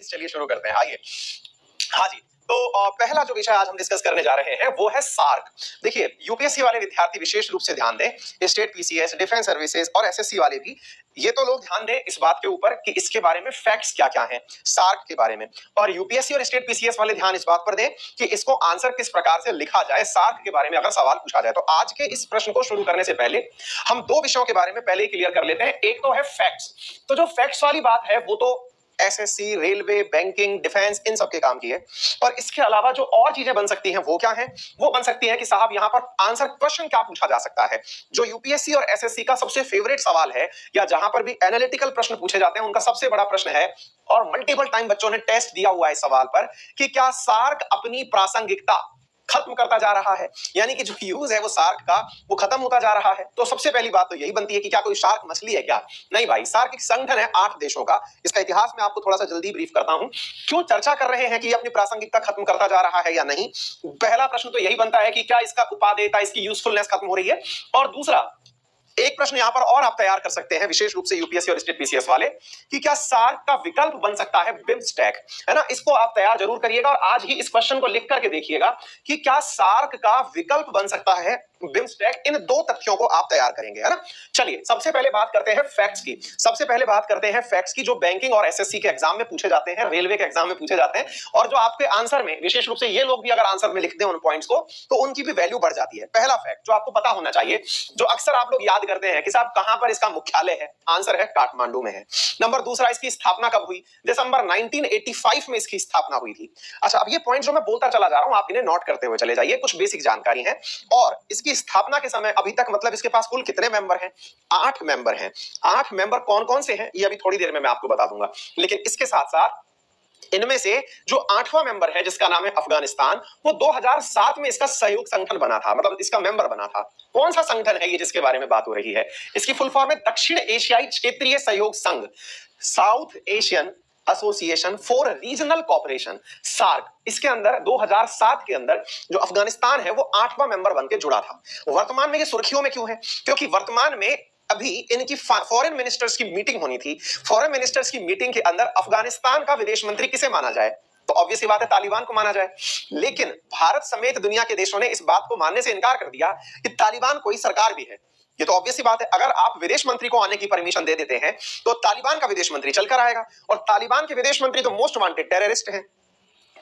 चलिए शुरू करते हैं। आइए। हाँ जी। तो पहला जो विषय आज हम डिस्कस करने जा रहे हैं वो है सार्क। देखिए, यूपीएससी वाले विद्यार्थी विशेष रूप से ध्यान दें, स्टेट पीसीएस, डिफेंस सर्विसेज और एसएससी वाले भी, ये तो लोग ध्यान दें इस बात के ऊपर कि इसके बारे में फैक्ट्स क्या क्या हैं सार्क के बारे में। और यूपीएससी और स्टेट पीसीएस वाले ध्यान इस बात पर दें कि इसको आंसर किस प्रकार से लिखा जाए सार्क के बारे में अगर सवाल पूछा जाए। तो आज के इस प्रश्न को शुरू करने से पहले हम दो विषयों के बारे में पहले ही क्लियर कर लेते हैं। एक तो है फैक्ट्स। तो जो फैक्ट्स वाली बात है वो तो एसएससी, रेलवे, बैंकिंग, डिफेंस, इन सब के काम की है। और इसके अलावा जो और चीजें बन सकती हैं वो क्या हैं? वो बन सकती है कि साहब यहां पर आंसर क्वेश्चन क्या पूछा जा सकता है। जो यूपीएससी और एसएससी का सबसे फेवरेट सवाल है, या जहां पर भी एनालिटिकल प्रश्न पूछे जाते हैं उनका सबसे बड़ा प्रश्न है, और मल्टीपल टाइम बच्चों ने टेस्ट दिया हुआ है इस सवाल पर, कि क्या सार्क अपनी प्रासंगिकता खत्म करता जा रहा है, यानी कि जो यूज है वो सार्क का वो खत्म होता जा रहा है। तो सबसे पहली बात तो यही बनती है कि क्या कोई शार्क मछली है क्या? नहीं भाई, सार्क एक संगठन है 8 देशों का। इसका इतिहास मैं आपको थोड़ा सा जल्दी ब्रीफ करता हूं। क्यों चर्चा कर रहे हैं कि ये अपनी प्रासंगिकता खत्म करता जा रहा है या नहीं? पहला प्रश्न तो यही बनता है कि क्या इसका उपादेयता, इसकी यूजफुलनेस खत्म हो रही है? और दूसरा एक प्रश्न यहां पर और आप तैयार कर सकते हैं, विशेष रूप से यूपीएससी और स्टेट पीसीएस वाले, कि क्या सार्क का विकल्प बन सकता है बिम्स्टेक? है ना, इसको आप तैयार जरूर करिएगा और आज ही इस क्वेश्चन को लिख करके देखिएगा कि क्या सार्क का विकल्प बन सकता है बिम्स्टेक। इन दो तथ्यों को आप तैयार करेंगे, है ना। चलिए सबसे पहले बात करते हैं फैक्ट्स की। सबसे पहले बात करते हैं फैक्ट्स की, जो बैंकिंग और एसएससी के एग्जाम में पूछे जाते हैं, रेलवे के एग्जाम में पूछे जाते हैं, और जो आपके आंसर में विशेष रूप से ये लोग भी अगर आंसर में लिखते हैं उन पॉइंट्स को, तो उनकी भी वैल्यू बढ़ जाती है। पहला फैक्ट जो आपको पता होना चाहिए, जो अक्सर आप लोग याद करते हैं कि साहब कहां पर इसका मुख्यालय है, आंसर है काठमांडू में है। नंबर दूसरा, इसकी स्थापना कब हुई? दिसंबर 1985 में इसकी स्थापना हुई थी। अच्छा, अब ये पॉइंट जो मैं बोलता चला जा रहा हूं आप इन्हें नोट करते हुए चले जाइए, कुछ बेसिक जानकारी है। और इसकी स्थापना के समय अभी तक मतलब इसके पास कुल कितने मेंबर हैं? 8 मेंबर हैं। 8 मेंबर कौन कौन से हैं ये अभी थोड़ी देर में मैं आपको बता दूंगा। लेकिन इसके साथ साथ इनमें से जो 8वां मेंबर है जिसका नाम है अफगानिस्तान, वो 2007 में इसका सहयोग संगठन बना था, मतलब इसका मेंबर बना था। कौन सा संगठन है ये जिसके बारे में बात हो रही है? इसकी फुल फॉर्म है दक्षिण एशियाई क्षेत्रीय सहयोग संघ, South Asian Association for Regional Cooperation, SAARC. इसके अंदर 2007 के अंदर जो अफगानिस्तान है वो 8वां मेंबर बनके जुड़ा था। वर्तमान में ये सुर्खियों में क्यों है? क्योंकि वर्तमान में अभी इनकी फॉरेन मिनिस्टर्स की मीटिंग होनी थी। फॉरेन मिनिस्टर्स की मीटिंग के अंदर अफगानिस्तान का विदेश मंत्री किसे माना जाए? तो ऑब्वियस बात है तालिबान को माना जाए। लेकिन भारत समेत दुनिया के देशों ने इस बात को मानने से इनकार कर दिया कि तालिबान कोई सरकार भी है। ये तो ऑब्वियस बात है, अगर आप विदेश मंत्री को आने की परमिशन दे देते हैं तो तालिबान का विदेश मंत्री चलकर आएगा, और तालिबान के विदेश मंत्री तो मोस्ट वांटेड टेररिस्ट हैं।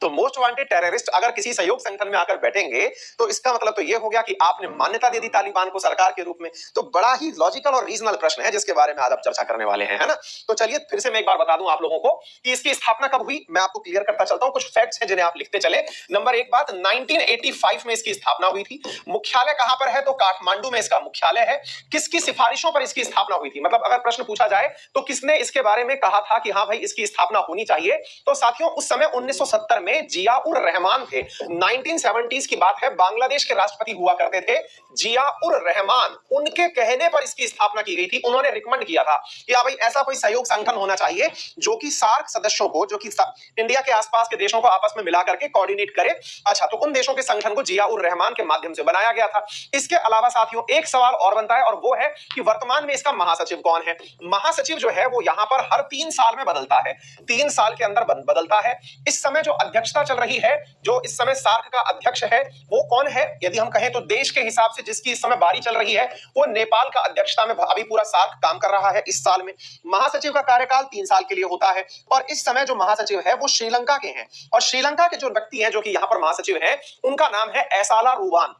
तो मोस्ट वांटेड टेररिस्ट अगर किसी सहयोग संगठन में आकर बैठेंगे तो इसका मतलब तो ये हो गया कि आपने मान्यता दे दी तालिबान को सरकार के रूप में। तो बड़ा ही लॉजिकल और रीजनल प्रश्न है जिसके बारे में आज आप चर्चा करने वाले हैं, है ना। तो चलिए फिर से मैं एक बार बता दूं आप लोगों को कि इसकी स्थापना कब हुई, मैं आपको क्लियर करता चलता हूं। कुछ फैक्ट्स हैं जिन्हें आप लिखते चले। नंबर एक बात, 1985 में इसकी स्थापना हुई थी। मुख्यालय कहां पर है? तो काठमांडू में इसका मुख्यालय है। किसकी सिफारिशों पर इसकी स्थापना हुई थी? मतलब अगर प्रश्न पूछा जाए तो किसने इसके बारे में कहा था कि हाँ भाई इसकी स्थापना होनी चाहिए? तो साथियों उस समय 1970 में जिया उर रहमान थे। 1970s की बात है, बांग्लादेश के राष्ट्रपति हुआ करते थे जिया उर रहमान। उनके कहने पर इसकी स्थापना की गई थी। उन्होंने रिकमेंड किया था कि हाँ भाई ऐसा कोई सहयोग संगठन होना चाहिए जो कि सार्क सदस्यों को, जो कि इंडिया के आसपास के देशों को आपस में मिला करके कोऑर्डिनेट करे। अच्छा, तो उन देशों के संगठन को जिया उर रहमान के माध्यम से बनाया गया था। इसके अलावा साथियों एक सवाल और बनता है, और वो है कि वर्तमान में इसका महासचिव कौन है? महासचिव जो है वो यहां पर हर 3 साल में बदलता है, 3 साल के अंदर बदलता है। इस समय जो अध्यक्षता चल रही है, जो इस समय सार्क का अध्यक्ष है वो कौन है? यदि हम कहें तो देश के हिसाब से जिसकी इस समय बारी चल रही है वो नेपाल का अध्यक्षता में अभी पूरा सार्क काम कर रहा है इस साल में। महासचिव का कार्यकाल 3 साल के लिए होता है, और इस समय जो महासचिव है वो श्रीलंका के हैं। और श्रीलंका के जो व्यक्ति हैं जो कि यहां पर महासचिव हैं उनका नाम है एसाला रूबान।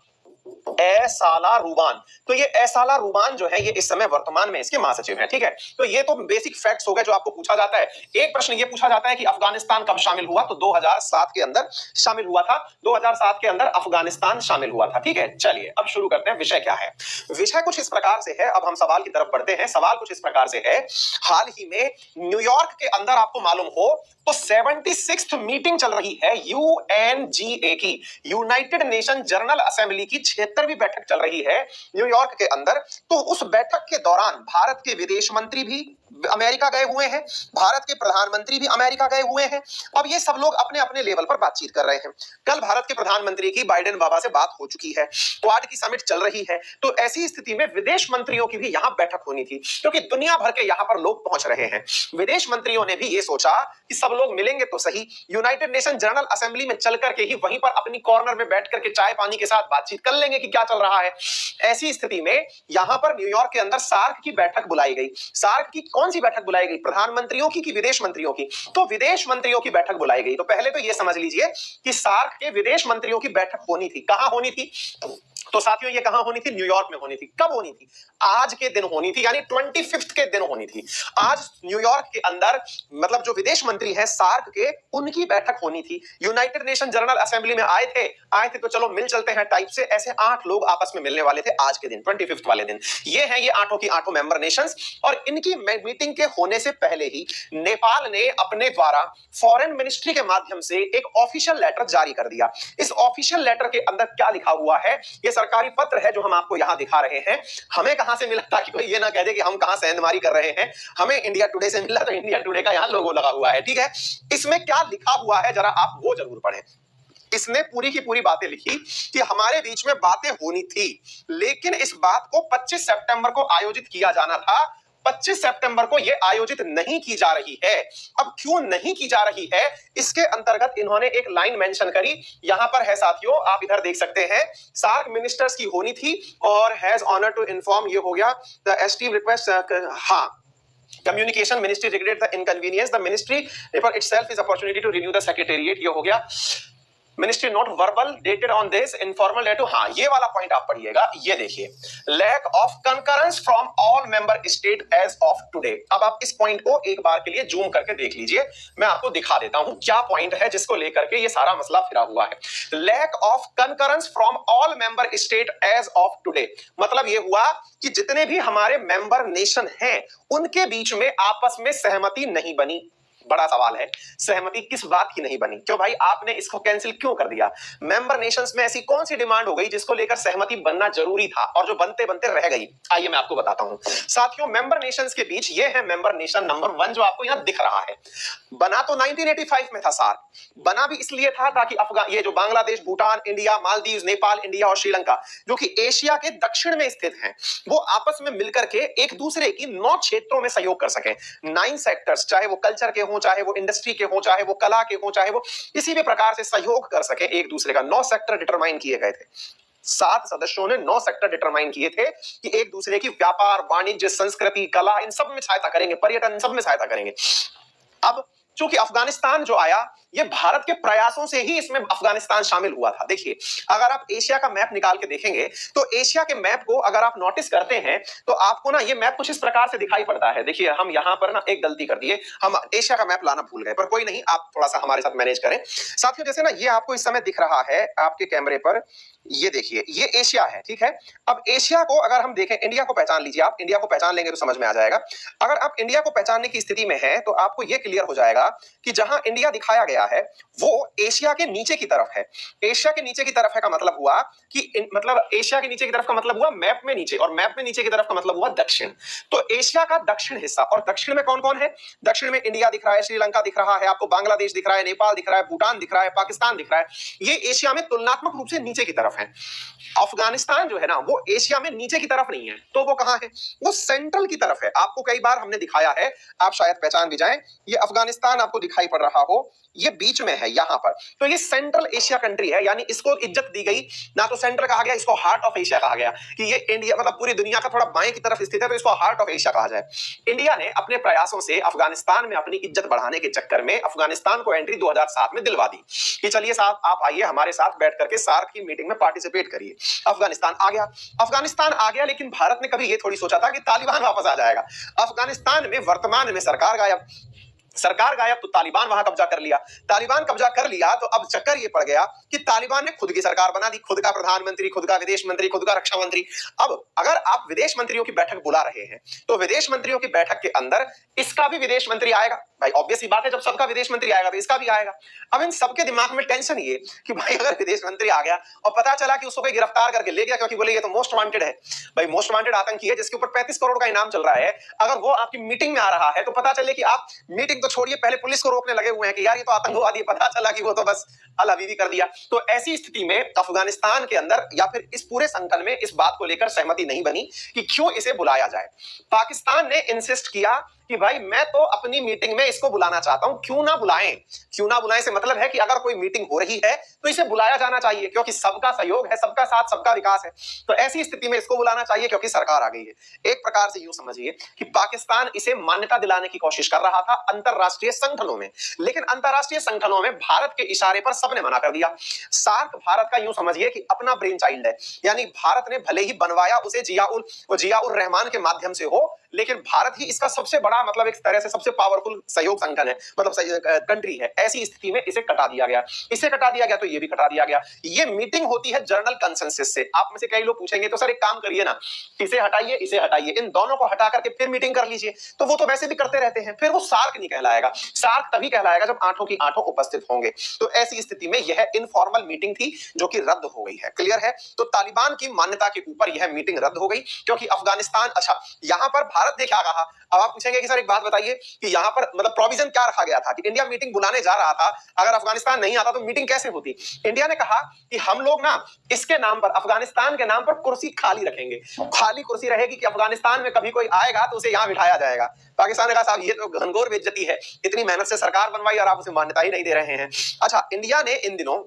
एसाला रूबान। तो ये एसाला रूबान जो है ये इस समय वर्तमान में इसके महासचिव हैं। ठीक है, तो ये तो बेसिक फैक्ट्स हो गए जो आपको पूछा जाता है। एक प्रश्न ये पूछा जाता है कि अफगानिस्तान कब शामिल हुआ? तो 2007 के अंदर शामिल हुआ था। 2007 के अंदर अफगानिस्तान शामिल हुआ था। ठीक है, चलिए अब शुरू करते हैं। विषय क्या है? विषय कुछ इस प्रकार से है, अब हम सवाल की तरफ बढ़ते हैं। सवाल कुछ इस प्रकार से है, हाल ही में न्यूयॉर्क के अंदर आपको मालूम हो तो 76th मीटिंग चल रही है यूएनजीए की, यूनाइटेड नेशन जनरल असेंबली की 76वीं बैठक चल रही है न्यूयॉर्क के अंदर। तो उस बैठक के दौरान भारत के विदेश मंत्री भी अमेरिका गए हुए हैं, भारत के प्रधानमंत्री भी अमेरिका गए हुए हैं। अब ये सब लोग अपने अपने लेवल पर बातचीत कर रहे हैं। कल भारत के प्रधानमंत्री की बाइडेन बाबा से बात हो चुकी है, क्वाड की समिट चल रही है। तो ऐसी स्थिति में विदेश मंत्रियों की भी यहां बैठक होनी थी, क्योंकि दुनिया भर के यहां पर लोग पहुंच रहे हैं। विदेश मंत्रियों ने भी ये सोचा कि सब लोग मिलेंगे तो सही, यूनाइटेड नेशन जनरल असेंबली में चल करके ही वहीं पर अपनी कॉर्नर में बैठ करके चाय पानी के साथ बातचीत कर लेंगे कि क्या चल रहा है। ऐसी स्थिति में यहां पर न्यूयॉर्क के अंदर सार्क की बैठक बुलाई गई। सार्क की कौन सी बैठक बुलाई गई, प्रधानमंत्रियों की कि विदेश मंत्रियों की? तो विदेश मंत्रियों की बैठक बुलाई गई। तो पहले तो यह समझ लीजिए कि सार्क के विदेश मंत्रियों की बैठक होनी थी। कहां होनी थी? तो साथियों ये कहां होनी थी? न्यूयॉर्क में होनी थी। कब होनी थी? आज के दिन होनी थी, यानी 25 के दिन होनी थी। आज न्यूयॉर्क के अंदर मतलब जो विदेश मंत्री हैं सार्क के, उनकी बैठक होनी थी। यूनाइटेड नेशन जनरल असेंबली में आए थे तो चलो मिल चलते हैं टाइप से, ऐसे 8 लोग आपस में मिलने वाले थे आज के दिन, 25 वाले दिन। ये हैं ये 8 की 8 मेंबर नेशंस। और इनकी मीटिंग के होने से पहले ही नेपाल ने अपने द्वारा फॉरेन मिनिस्ट्री के माध्यम से एक ऑफिशियल लेटर जारी कर दिया। इस ऑफिशियल लेटर के अंदर क्या लिखा हुआ है? ये सरकारी पत्र है जो हम आपको यहां दिखा रहे हैं। हमें कहां से मिला, ताकि कोई ये ना कह दे कि हम कहां सेंधमारी कर रहे हैं। हमें इंडिया टुडे से मिला, तो इंडिया टुडे का यहां लोगो लगा हुआ है, ठीक है। इसमें क्या लिखा हुआ है जरा आप वो जरूर पढ़ें। इसने पूरी की पूरी बातें लिखी कि हमारे बीच में बातें होनी थी, लेकिन इस बात को 25 सितंबर को आयोजित किया जाना था। 25 सितंबर को यह आयोजित नहीं की जा रही है। अब क्यों नहीं की जा रही है, इसके अंतर्गत इन्होंने एक लाइन मेंशन करी, यहां पर है साथियों, आप इधर देख सकते हैं। सार्क मिनिस्टर्स की होनी थी और हैज ऑनर टू इन्फॉर्म, ये हो गया द एस्टीम रिक्वेस्ट, हाँ, communication ministry regret the inconvenience, the ministry for itself is opportunity to renew the secretariat, ये हो गया। Ministry note verbal dated on this informal letter, हाँ ये वाला पॉइंट आप पढ़िएगा। ये देखिए, lack of concurrence from all member state as of today. अब आप इस पॉइंट को एक बार के लिए जूम करके देख लीजिए, मैं आपको दिखा देता हूं क्या पॉइंट है जिसको लेकर के ये सारा मसला फिरा हुआ है। Lack of concurrence from all member state as of today, मतलब ये हुआ कि जितने भी हमारे मेंबर नेशन हैं उनके बीच में आपस में सहमति नहीं बनी। बड़ा सवाल है, सहमति किस बात की नहीं बनी? क्यों भाई आपने इसको कैंसिल क्यों कर दिया? मेंबर नेशंस में ऐसी कौन सी डिमांड हो गई जिसको लेकर सहमति बनना जरूरी था और जो बनते बनते रह गई? आइए मैं आपको बताता हूं साथियों। मेंबर नेशंस के बीच ये है मेंबर नेशन नंबर 1 जो आपको यहां दिख रहा है। बना तो 1985 में था सार्क, बना भी इसलिए था ताकि ये जो बांग्लादेश, भूटान, इंडिया, मालदीव, नेपाल, इंडिया और श्रीलंका जो कि एशिया के दक्षिण में स्थित हैं, वो आपस में मिलकर के एक दूसरे की 9 क्षेत्रों में सहयोग कर सके। 9 सेक्टर्स, चाहे वो कल्चर के हो, चाहे वो इंडस्ट्री के हो, चाहे वो कला के हो, चाहे वो किसी भी प्रकार से सहयोग कर सके एक दूसरे का। 9 सेक्टर डिटरमाइन किए गए थे। 7 सदस्यों ने 9 सेक्टर डिटरमाइन किए थे कि एक दूसरे की व्यापार, वाणिज्य, संस्कृति, कला, इन सब में सहायता करेंगे, पर्यटन, इन सब में सहायता करेंगे। अब चूंकि अफगानिस्तान जो आया, ये भारत के प्रयासों से ही इसमें अफगानिस्तान शामिल हुआ था। देखिए, अगर आप एशिया का मैप निकाल के देखेंगे तो एशिया के मैप को अगर आप नोटिस करते हैं तो आपको ना ये मैप कुछ इस प्रकार से दिखाई पड़ता है। देखिए, हम यहां पर ना एक गलती कर दिए, हम एशिया का मैप लाना भूल गए, पर कोई नहीं, आप थोड़ा सा हमारे साथ मैनेज करें। साथियों, जैसे ना ये आपको इस समय दिख रहा है आपके कैमरे पर, ये देखिए, ये एशिया है, ठीक है। अब एशिया को अगर हम देखें, इंडिया को पहचान लीजिए, आप इंडिया को पहचान लेंगे तो समझ में आ जाएगा। अगर आप इंडिया को पहचानने की स्थिति में है तो आपको यह क्लियर हो जाएगा कि जहां इंडिया दिखाया गया है वो एशिया के नीचे की तरफ है। एशिया के नीचे की तरफ है का मतलब हुआ कि मतलब एशिया के नीचे की तरफ का मतलब हुआ मैप में नीचे, और मैप में नीचे की तरफ का मतलब हुआ दक्षिण। तो एशिया का दक्षिण हिस्सा, और दक्षिण में कौन कौन है? दक्षिण में इंडिया दिख रहा है, श्रीलंका दिख रहा है, आपको बांग्लादेश दिख रहा है, नेपाल दिख रहा है, भूटान दिख रहा है, पाकिस्तान दिख रहा है। ये एशिया में तुलनात्मक रूप से नीचे की तरफ है। अफगानिस्तान जो है ना वो एशिया में नीचे की तरफ नहीं है, तो वो कहां है? वो सेंट्रल की तरफ है। आपको कई बार हमने दिखाया है, आप शायद पहचान भी जाएं। ये अफगानिस्तान आपको दिखाई पड़ रहा हो, ये बीच में है यहां पर। तो ये सेंट्रल एशिया कंट्री है, यानी इसको इज्जत दी गई ना, तो सेंटर कहा गया, इसको हार्ट ऑफ एशिया कहा गया कि ये इंडिया मतलब पूरी दुनिया का थोड़ा बाएं की तरफ स्थित है, तो इसको हार्ट ऑफ एशिया कहा जाए। इंडिया ने अपने प्रयासों से अफगानिस्तान में अपनी इज्जत बढ़ाने के चक्कर में अफगानिस्तान को एंट्री 2007 में दिलवा दी कि चलिए साहब आप आइए हमारे साथ बैठ करके सार्क की मीटिंग में पार्टिसिपेट करिए। अफगानिस्तान आ गया, अफगानिस्तान आ गया, लेकिन भारत ने कभी ये थोड़ी सोचा था कि तालिबान वापस आ जाएगा। अफगानिस्तान में वर्तमान में सरकार गायब, सरकार गायब तो तालिबान वहां कब्जा कर लिया। तालिबान कब्जा कर लिया तो अब चक्कर ये पड़ गया कि तालिबान ने खुद की सरकार बना दी, खुद का प्रधानमंत्री, खुद का विदेश मंत्री, खुद का रक्षा मंत्री। अब अगर आप विदेश मंत्रियों की बैठक बुला रहे हैं तो विदेश मंत्रियों की बैठक के अंदर इसका भी विदेश मंत्री आएगा। भाई ऑब्वियस ही बात है, जब सबका विदेश मंत्री आएगा तो इसका भी आएगा। अब इन सबके दिमाग में टेंशन ये कि भाई अगर विदेश मंत्री आ गया और पता चला कि उसको कोई गिरफ्तार करके ले गया क्योंकि बोले ये तो मोस्ट वांटेड है, भाई मोस्ट वांटेड आतंकी है जिसके ऊपर 35 करोड़ का इनाम चल रहा है, अगर वो आपकी मीटिंग में आ रहा है तो पता चले कि आप मीटिंग तो छोड़िए पहले पुलिस को रोकने लगे हुए हैं कि यार ये तो आतंकवादी, पता चला कि वो तो बस अल हबीबी कर दिया। तो ऐसी स्थिति में अफगानिस्तान के अंदर या फिर इस पूरे संकट में इस बात को लेकर सहमति नहीं बनी कि क्यों इसे बुलाया जाए। पाकिस्तान ने इंसिस्ट किया कि भाई मैं तो अपनी मीटिंग में इसको बुलाना चाहता हूं, क्यों ना बुलाएं। क्यों ना बुलाएं से मतलब है कि अगर कोई मीटिंग हो रही है तो इसे बुलाया जाना चाहिए क्योंकि सबका सहयोग है, सबका साथ, सबका विकास है। तो ऐसी स्थिति में इसको बुलाना चाहिए क्योंकि सरकार आ गई है। एक प्रकार से यूं समझिए कि पाकिस्तान इसे मान्यता दिलाने की कोशिश कर रहा था अंतरराष्ट्रीय संगठनों में, लेकिन अंतरराष्ट्रीय संगठनों में भारत के इशारे पर सबने मना कर दिया। सार्क भारत का यूं समझिए कि अपना ब्रेन चाइल्ड है, यानी भारत ने भले ही बनवाया उसे जियाउर रहमान के माध्यम से हो, लेकिन भारत ही इसका सबसे बड़ा मतलब एक तरह से सबसे पावरफुल सहयोग संगठन है, मतलब कंट्री है। ऐसी स्थिति में इसे कटा दिया गया। इसे कटा दिया गया तो ये भी कटा दिया गया। ये मीटिंग होती है जर्नल कंसेंसस से। आप में से कई लोग पूछेंगे तो सर एक काम करिए ना, इसे हटाइए, इसे हटाइए, इन दोनों को हटा करके फिर मीटिंग कर लीजिए। तो वो तो वैसे भी करते रहते हैं, फिर वो सार्क नहीं कहलाएगा। सार्क तभी कहलाएगा जब आठों की आठों उपस्थित होंगे। तो ऐसी स्थिति में यह इनफॉर्मल मीटिंग थी जो कि रद्द हो गई है। क्लियर है? तो तालिबान की मान्यता के ऊपर यह मीटिंग रद्द हो गई क्योंकि अफगानिस्तान, अच्छा यहां पर भारत ने क्या कहा। अब आप पूछेंगे कि सर एक बात बताइए कि यहां पर मतलब प्रोविजन क्या रखा गया था कि इंडिया मीटिंग बुलाने जा रहा था, अगर अफगानिस्तान नहीं आता तो मीटिंग कैसे होती। इंडिया ने कहा कि हम लोग ना इसके नाम पर, अफगानिस्तान के नाम पर कुर्सी खाली रखेंगे, खाली कुर्सी रहेगी कि अफगानिस्तान में कभी कोई आएगा तो उसे यहां बिठाया जाएगा। पाकिस्तान ने कहा साहब ये तो घनघोर बेइज्जती है, इतनी मेहनत से सरकार बनवाई और आप उसे मान्यता ही नहीं दे रहे हैं। अच्छा, इंडिया ने इन दिनों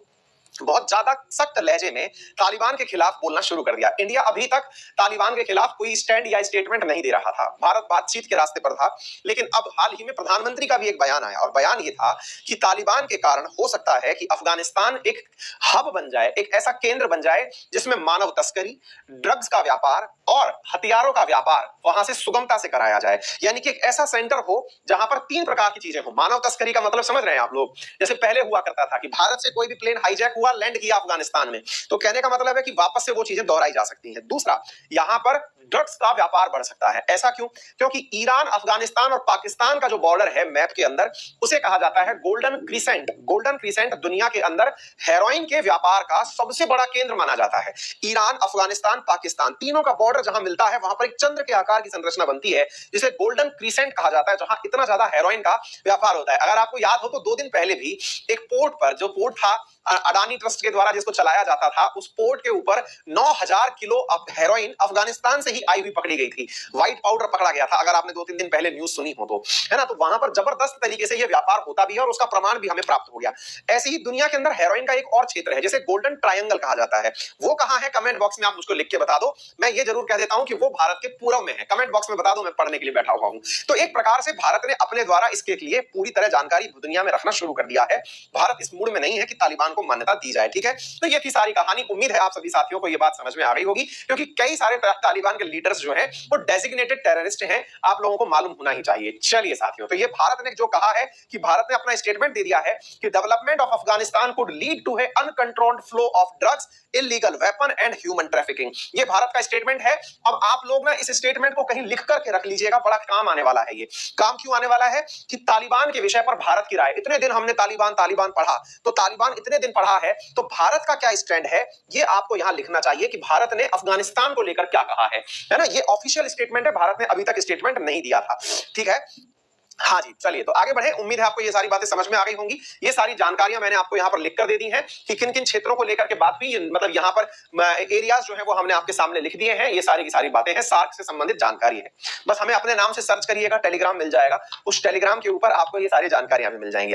बहुत ज्यादा सख्त लहजे में तालिबान के खिलाफ बोलना शुरू कर दिया। इंडिया अभी तक तालिबान के खिलाफ कोई स्टैंड या स्टेटमेंट नहीं दे रहा था, भारत बातचीत के रास्ते पर था। लेकिन अब हाल ही में प्रधानमंत्री का भी एक बयान आया और बयान ये था कि तालिबान के कारण हो सकता है कि अफगानिस्तान एक हब बन जाए, एक ऐसा केंद्र बन जाए जिसमें मानव तस्करी, ड्रग्स का व्यापार और हथियारों का व्यापार वहां से सुगमता से कराया जाए। यानी कि एक ऐसा सेंटर हो जहां पर 3 प्रकार की चीजें हो। मानव तस्करी का मतलब समझ रहे हैं आप लोग, जैसे पहले हुआ करता था कि भारत से कोई भी प्लेन हाईजैक हुआ, लैंड किया अफगानिस्तान में, तो कहने का मतलब है कि वापस से वो चीजें दोहराई जा सकती हैं। दूसरा, यहां पर ड्रग्स का व्यापार बढ़ सकता है। ऐसा क्यों? क्योंकि ईरान, अफगानिस्तान और पाकिस्तान का जो बॉर्डर है मैप के अंदर, उसे कहा जाता है गोल्डन क्रीसेंट। गोल्डन क्रीसेंट दुनिया के अंदर हेरोइन के व्यापार का सबसे बड़ा केंद्र माना जाता है। ईरान, अफगानिस्तान, पाकिस्तान तीनों का बॉर्डर जहां मिलता है वहां पर एक चंद्र के आकार की संरचना बनती है जिसे गोल्डन क्रीसेंट कहा जाता है, जहां इतना ज्यादा हेरोइन का व्यापार होता है। अगर आपको याद हो तो 2 दिन पहले भी एक पोर्ट पर, जो पोर्ट था अडानी ट्रस्ट के द्वारा जिसको चलाया जाता था, उस पोर्ट के ऊपर 9000 किलो हेरोइन अफगानिस्तान से ही आई हुई पकड़ी गई थी। व्हाइट पाउडर पकड़ा गया था, अगर आपने 2-3 दिन पहले न्यूज सुनी हो तो, है ना। तो वहां पर जबरदस्त तरीके से यह व्यापार होता भी है और उसका प्रमाण भी हमें प्राप्त हो गया। ऐसे ही दुनिया के अंदर हेरोइन का एक और क्षेत्र है जिसे गोल्डन ट्रायंगल कहा जाता है। वो कहां है? कमेंट बॉक्स में आप मुझको लिख के बता दो। मैं ये जरूर कह देता हूं कि वो भारत के पूर्व में है। कमेंट बॉक्स में बता दो, मैं पढ़ने के लिए बैठा हुआ हूं। तो एक प्रकार से भारत ने अपने द्वारा इसके लिए पूरी तरह जानकारी दुनिया में रखना शुरू कर दिया है। भारत इस मूड में नहीं है कि तालिबान को मान्यता दी जाए। ठीक है, तो ये थी सारी कहानी। उम्मीद है आप सभी साथियों को ये बात समझ में आ गई होगी, क्योंकि कई सारे तालिबान के लीडर्स जो हैं वो डेजिग्नेटेड टेररिस्ट हैं, आप लोगों को मालूम होना ही चाहिए। चलिए साथियों, तो ये भारत ने जो कहा है कि भारत ने अपना स्टेटमेंट दे दिया है कि development of Afghanistan could lead to a uncontrolled flow of drugs, illegal weapon and human trafficking. ये भारत का स्टेटमेंट है। अब आप लोग ना इस स्टेटमेंट को कहीं लिख करके रख लीजिएगा, बड़ा काम आने वाला है। ये काम क्यों आने वाला है कि तालिबान के विषय पर भारत की राय, इतने दिन हमने तालिबान तालिबान पढ़ा, तो तालिबान इतने दिन पढ़ा है तो भारत का क्या स्टैंड है ये आपको यहां लिखना चाहिए कि भारत ने अफगानिस्तान को लेकर क्या कहा है ना। ये ऑफिशियल स्टेटमेंट है, भारत ने अभी तक स्टेटमेंट नहीं दिया था। ठीक है, हाँ जी, चलिए तो आगे बढ़े। उम्मीद है आपको ये सारी बातें समझ में आ गई होंगी। ये सारी जानकारियां मैंने आपको यहाँ पर लिख कर दे दी हैं कि किन किन क्षेत्रों को लेकर के बात हुई, मतलब यहाँ पर एरियाज जो है वो हमने आपके सामने लिख दिए हैं। ये सारी की सारी बातें हैं, सार्क से संबंधित जानकारी है। बस हमें अपने नाम से सर्च करिएगा, टेलीग्राम मिल जाएगा, उस टेलीग्राम के ऊपर आपको ये सारी जानकारियां भी मिल जाएंगी।